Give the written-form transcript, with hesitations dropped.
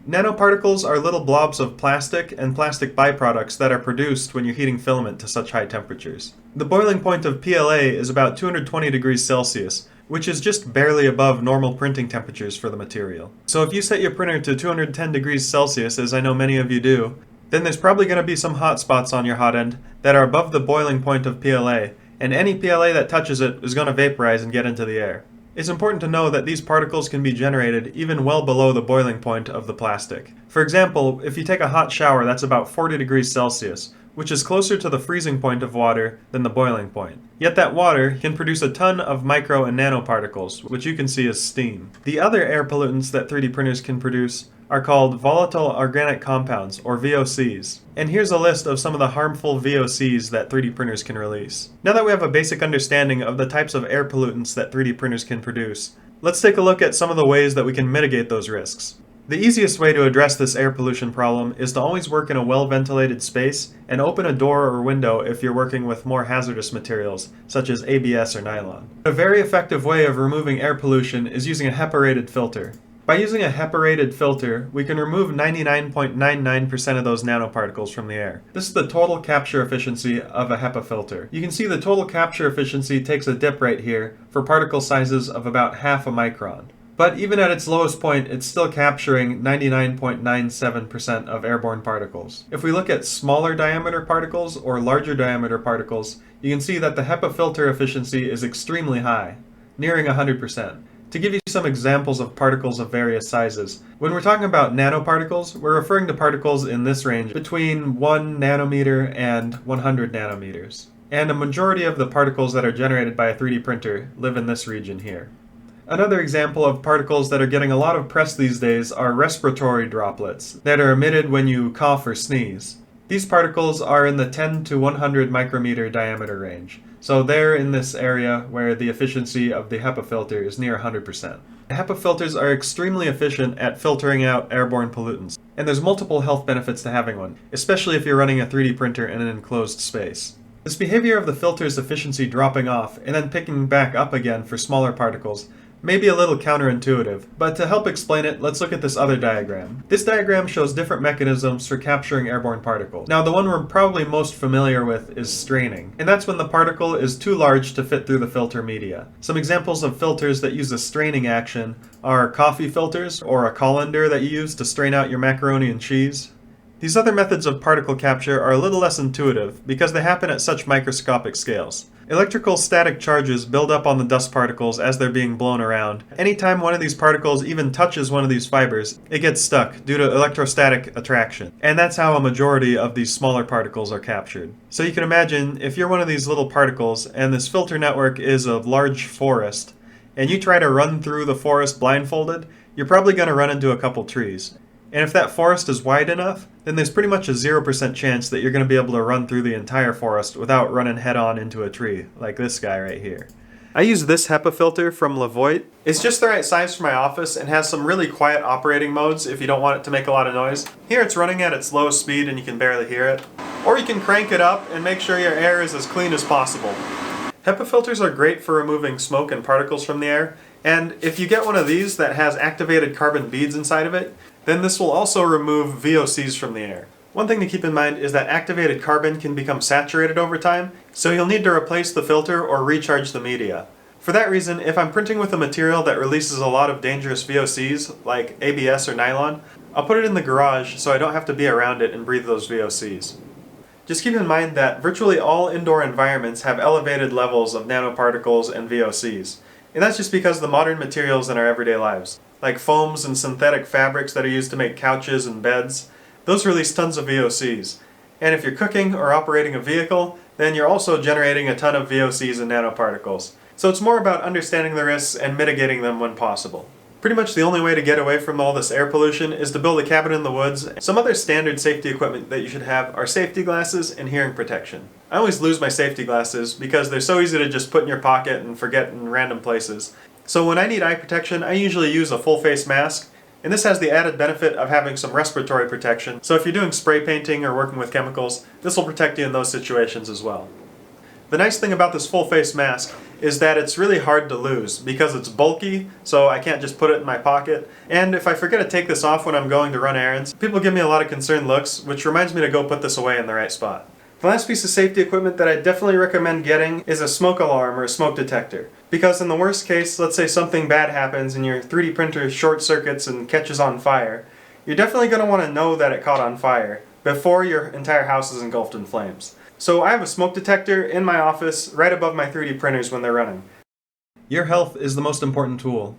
Nanoparticles are little blobs of plastic and plastic byproducts that are produced when you're heating filament to such high temperatures. The boiling point of PLA is about 220 degrees Celsius, which is just barely above normal printing temperatures for the material. So if you set your printer to 210 degrees Celsius, as I know many of you do, then there's probably going to be some hot spots on your hot end that are above the boiling point of PLA, and any PLA that touches it is going to vaporize and get into the air. It's important to know that these particles can be generated even well below the boiling point of the plastic. For example, if you take a hot shower that's about 40 degrees Celsius, which is closer to the freezing point of water than the boiling point. Yet that water can produce a ton of micro and nanoparticles, which you can see as steam. The other air pollutants that 3D printers can produce are called volatile organic compounds, or VOCs. And here's a list of some of the harmful VOCs that 3D printers can release. Now that we have a basic understanding of the types of air pollutants that 3D printers can produce, let's take a look at some of the ways that we can mitigate those risks. The easiest way to address this air pollution problem is to always work in a well-ventilated space and open a door or window if you're working with more hazardous materials, such as ABS or nylon. A very effective way of removing air pollution is using a HEPA-Rated filter. By using a HEPA-Rated filter, we can remove 99.99% of those nanoparticles from the air. This is the total capture efficiency of a HEPA filter. You can see the total capture efficiency takes a dip right here for particle sizes of about half a micron. But even at its lowest point, it's still capturing 99.97% of airborne particles. If we look at smaller diameter particles or larger diameter particles, you can see that the HEPA filter efficiency is extremely high, nearing 100%. To give you some examples of particles of various sizes, when we're talking about nanoparticles, we're referring to particles in this range between 1 nanometer and 100 nanometers. And a majority of the particles that are generated by a 3D printer live in this region here. Another example of particles that are getting a lot of press these days are respiratory droplets that are emitted when you cough or sneeze. These particles are in the 10 to 100 micrometer diameter range, so they're in this area where the efficiency of the HEPA filter is near 100%. HEPA filters are extremely efficient at filtering out airborne pollutants, and there's multiple health benefits to having one, especially if you're running a 3D printer in an enclosed space. This behavior of the filter's efficiency dropping off and then picking back up again for smaller particles may be a little counterintuitive, but to help explain it, let's look at this other diagram. This diagram shows different mechanisms for capturing airborne particles. Now, the one we're probably most familiar with is straining, and that's when the particle is too large to fit through the filter media. Some examples of filters that use a straining action are coffee filters, or a colander that you use to strain out your macaroni and cheese. These other methods of particle capture are a little less intuitive because they happen at such microscopic scales. Electrical static charges build up on the dust particles as they're being blown around. Anytime one of these particles even touches one of these fibers, it gets stuck due to electrostatic attraction. And that's how a majority of these smaller particles are captured. So you can imagine if you're one of these little particles and this filter network is a large forest, and you try to run through the forest blindfolded, you're probably going to run into a couple trees. And if that forest is wide enough, then there's pretty much a 0% chance that you're going to be able to run through the entire forest without running head-on into a tree, like this guy right here. I use this HEPA filter from Levoit. It's just the right size for my office and has some really quiet operating modes if you don't want it to make a lot of noise. Here it's running at its lowest speed and you can barely hear it. Or you can crank it up and make sure your air is as clean as possible. HEPA filters are great for removing smoke and particles from the air, and if you get one of these that has activated carbon beads inside of it, then this will also remove VOCs from the air. One thing to keep in mind is that activated carbon can become saturated over time, so you'll need to replace the filter or recharge the media. For that reason, if I'm printing with a material that releases a lot of dangerous VOCs, like ABS or nylon, I'll put it in the garage so I don't have to be around it and breathe those VOCs. Just keep in mind that virtually all indoor environments have elevated levels of nanoparticles and VOCs, and that's just because of the modern materials in our everyday lives, like foams and synthetic fabrics that are used to make couches and beds. Those release tons of VOCs. And if you're cooking or operating a vehicle, then you're also generating a ton of VOCs and nanoparticles. So it's more about understanding the risks and mitigating them when possible. Pretty much the only way to get away from all this air pollution is to build a cabin in the woods. Some other standard safety equipment that you should have are safety glasses and hearing protection. I always lose my safety glasses because they're so easy to just put in your pocket and forget in random places. So when I need eye protection, I usually use a full face mask, and this has the added benefit of having some respiratory protection. So if you're doing spray painting or working with chemicals, this will protect you in those situations as well. The nice thing about this full face mask is that it's really hard to lose because it's bulky, so I can't just put it in my pocket. And if I forget to take this off when I'm going to run errands, people give me a lot of concerned looks, which reminds me to go put this away in the right spot. The last piece of safety equipment that I definitely recommend getting is a smoke alarm or a smoke detector. Because in the worst case, let's say something bad happens and your 3D printer short circuits and catches on fire, you're definitely going to want to know that it caught on fire before your entire house is engulfed in flames. So I have a smoke detector in my office right above my 3D printers when they're running. Your health is the most important tool.